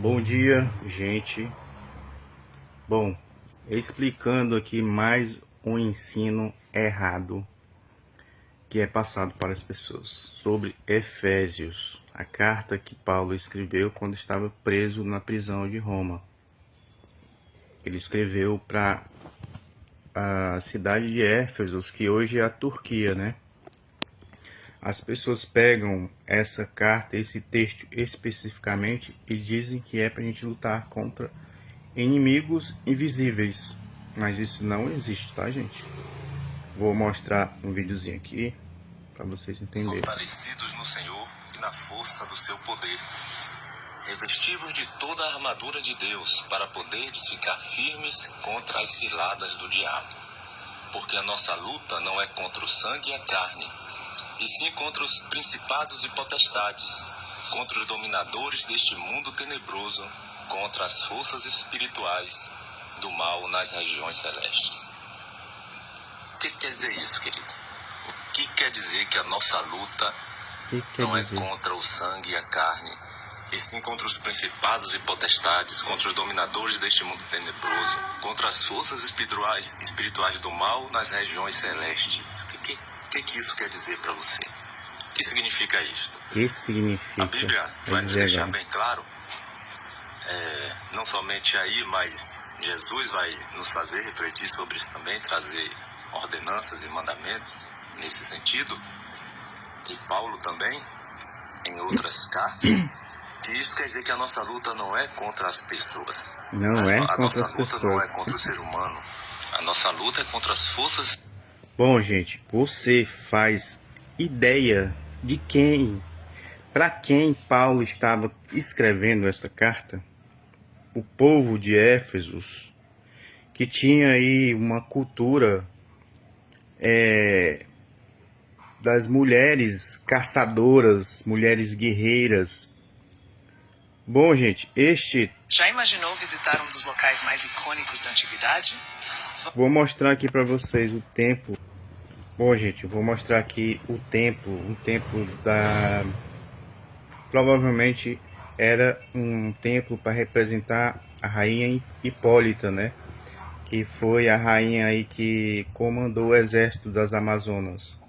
Bom dia, gente. Bom, explicando aqui mais um ensino errado que é passado para as pessoas sobre Efésios, a carta que Paulo escreveu quando estava preso na prisão de Roma. Ele escreveu para a cidade de Éfeso, que hoje é a Turquia, né? As pessoas pegam essa carta, esse texto especificamente, e dizem que é para a gente lutar contra inimigos invisíveis. Mas isso não existe, tá, gente? Vou mostrar um videozinho aqui para vocês entenderem. Fortalecidos no Senhor e na força do seu poder. Revestivos de toda a armadura de Deus, para poderdes ficar firmes contra as ciladas do diabo. Porque a nossa luta não é contra o sangue e a carne, e sim contra os principados e potestades, contra os dominadores deste mundo tenebroso, contra as forças espirituais do mal nas regiões celestes. O que quer dizer isso, querido? O que quer dizer que a nossa luta não é contra o sangue e a carne, e sim contra os principados e potestades, contra os dominadores deste mundo tenebroso, contra as forças espirituais do mal nas regiões celestes? O que isso quer dizer para você? O que significa isto? Que significa? A Bíblia vai nos deixar bem claro, não somente aí, mas Jesus vai nos fazer refletir sobre isso também, trazer ordenanças e mandamentos nesse sentido, e Paulo também, em outras cartas, que isso quer dizer que a nossa luta não é contra as pessoas. A nossa luta não é contra o ser humano. A nossa luta é contra as forças. Bom, gente, você faz ideia de para quem Paulo estava escrevendo essa carta? O povo de Éfeso, que tinha aí uma cultura das mulheres caçadoras, mulheres guerreiras. Bom, gente, Já imaginou visitar um dos locais mais icônicos da antiguidade? Vou mostrar aqui para vocês o templo. Bom, gente, eu vou mostrar aqui o templo. Provavelmente era um templo para representar a rainha Hipólita, né? Que foi a rainha aí que comandou o exército das Amazonas.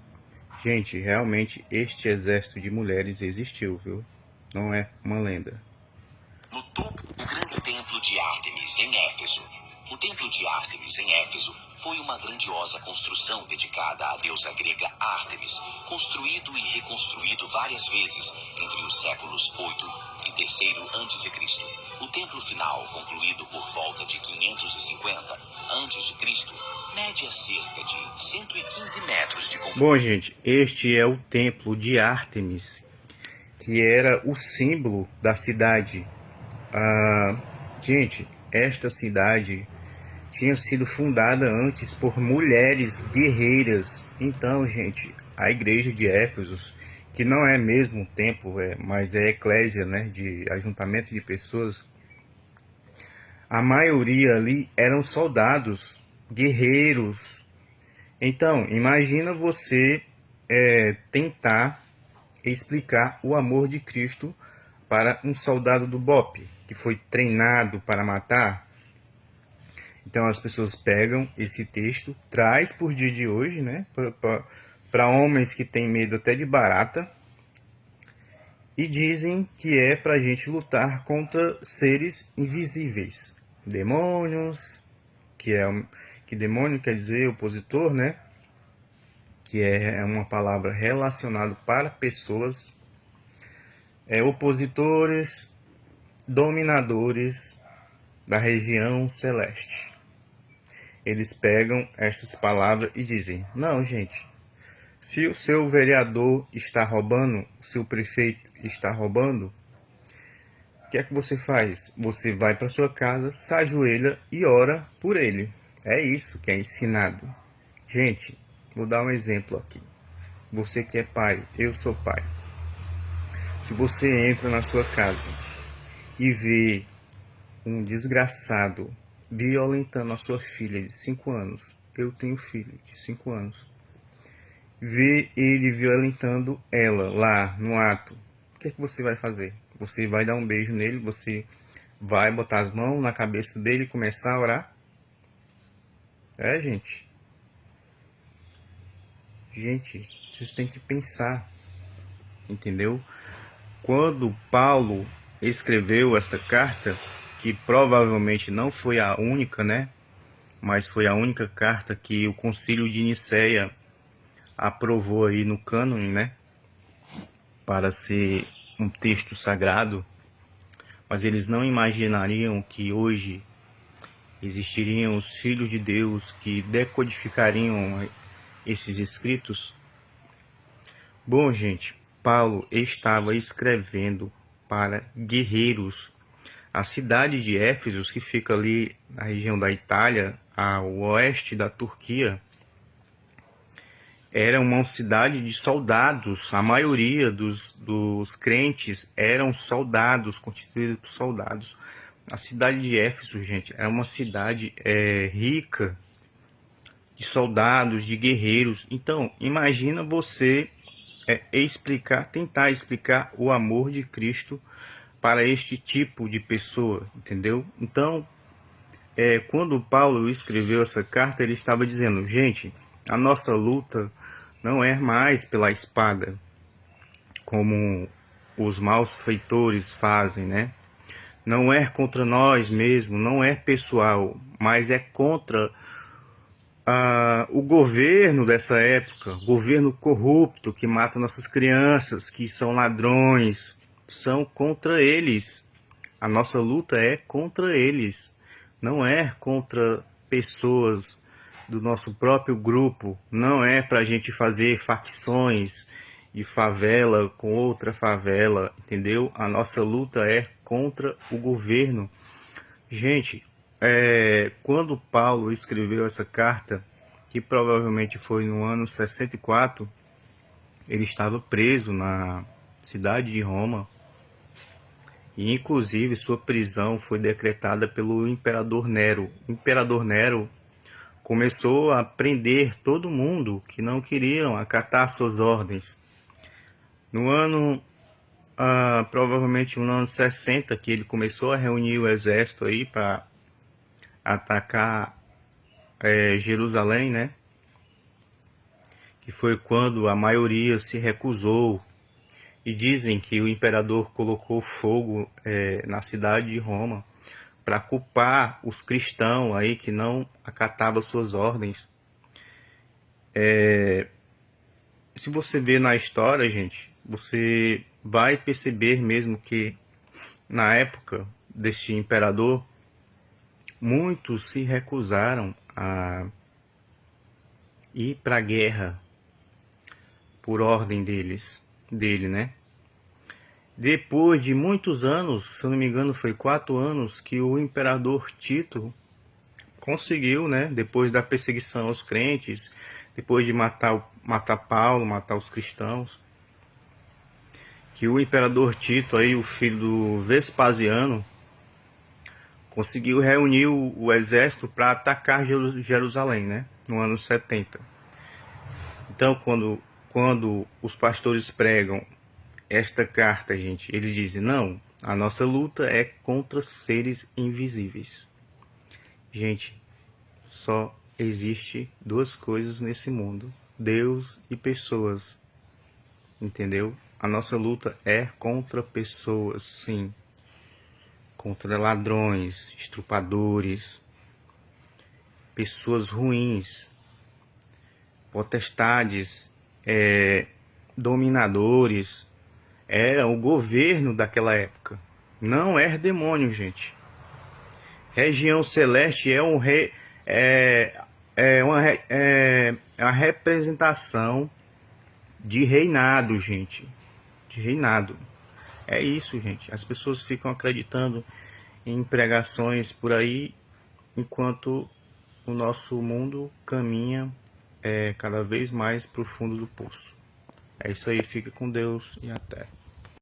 Gente, realmente este exército de mulheres existiu, viu? Não é uma lenda. No topo, o grande templo de Ártemis, em Éfeso. O templo de Ártemis, em Éfeso, foi uma grandiosa construção dedicada à deusa grega Ártemis, construído e reconstruído várias vezes entre os séculos 8 e 3 a.C. O templo final, concluído por volta de 550 a.C., mede cerca de 115 metros de comprimento. Bom, gente, este é o templo de Ártemis, que era o símbolo da cidade. Gente, esta cidade tinha sido fundada antes por mulheres guerreiras. Então, gente, a igreja de Éfeso, que não é mesmo um templo, mas é eclésia, né, de ajuntamento de pessoas, a maioria ali eram soldados, guerreiros. Então, imagina você tentar explicar o amor de Cristo para um soldado do BOPE, que foi treinado para matar. Então as pessoas pegam esse texto, traz por dia de hoje, né, para homens que têm medo até de barata, e dizem que é para a gente lutar contra seres invisíveis, demônios, que demônio quer dizer opositor, né, que é uma palavra relacionada para pessoas, opositores, dominadores da região celeste. Eles pegam essas palavras e dizem: não, gente, se o seu vereador está roubando, o seu prefeito está roubando, o que é que você faz? Você vai para sua casa, se ajoelha e ora por ele. É isso que é ensinado. Gente, vou dar um exemplo aqui. Você que é pai, eu sou pai. Se você entra na sua casa e vê um desgraçado violentando a sua filha de 5 anos, eu tenho filho de 5 anos, vê ele violentando ela lá no ato, o que é que você vai fazer? Você vai dar um beijo nele, você vai botar as mãos na cabeça dele e começar a orar? Gente. Gente, vocês têm que pensar, entendeu? Quando Paulo escreveu essa carta, que provavelmente não foi a única, né? Mas foi a única carta que o Concílio de Nicéia aprovou aí no cânone, né? Para ser um texto sagrado. Mas eles não imaginariam que hoje existiriam os filhos de Deus que decodificariam esses escritos. Bom, gente, Paulo estava escrevendo para guerreiros. A cidade de Éfeso, que fica ali na região da Itália, ao oeste da Turquia, era uma cidade de soldados. A maioria dos crentes eram soldados, constituídos por soldados. A cidade de Éfeso, gente, é uma cidade rica de soldados, de guerreiros. Então, imagina você tentar explicar o amor de Cristo para este tipo de pessoa, entendeu? Então, quando Paulo escreveu essa carta, ele estava dizendo, gente, a nossa luta não é mais pela espada, como os malfeitores fazem, né? Não é contra nós mesmos, não é pessoal, mas é contra o governo dessa época, governo corrupto que mata nossas crianças, que são ladrões, são contra eles. A nossa luta é contra eles, não é contra pessoas do nosso próprio grupo, não é para a gente fazer facções de favela com outra favela, entendeu? A nossa luta é contra o governo. Gente, quando Paulo escreveu essa carta, que provavelmente foi no ano 64, ele estava preso na cidade de Roma, e inclusive sua prisão foi decretada pelo imperador Nero. O imperador Nero começou a prender todo mundo que não queriam acatar suas ordens. No ano, provavelmente no ano 60, que ele começou a reunir o exército aí para atacar Jerusalém, né? Que foi quando a maioria se recusou. E dizem que o imperador colocou fogo na cidade de Roma para culpar os cristãos aí que não acatavam suas ordens. Se você ver na história, gente, você vai perceber mesmo que na época deste imperador, muitos se recusaram a ir para a guerra por ordem dele, né? Depois de muitos anos, se eu não me engano foi 4 anos, que o imperador Tito conseguiu, né? Depois da perseguição aos crentes, depois de matar Paulo, matar os cristãos, que o imperador Tito, aí, o filho do Vespasiano, conseguiu reunir o exército para atacar Jerusalém, né? No ano 70. Então, quando os pastores pregam esta carta, gente, eles dizem, não, a nossa luta é contra seres invisíveis. Gente, só existe 2 coisas nesse mundo, Deus e pessoas, entendeu? A nossa luta é contra pessoas, sim, contra ladrões, estrupadores, pessoas ruins, potestades, dominadores. Era o governo daquela época. Não é demônio, gente. Região celeste é uma representação de reinado, gente. De reinado. É isso, gente. As pessoas ficam acreditando em pregações por aí, enquanto o nosso mundo caminha cada vez mais para o fundo do poço. É isso aí. Fica com Deus e até.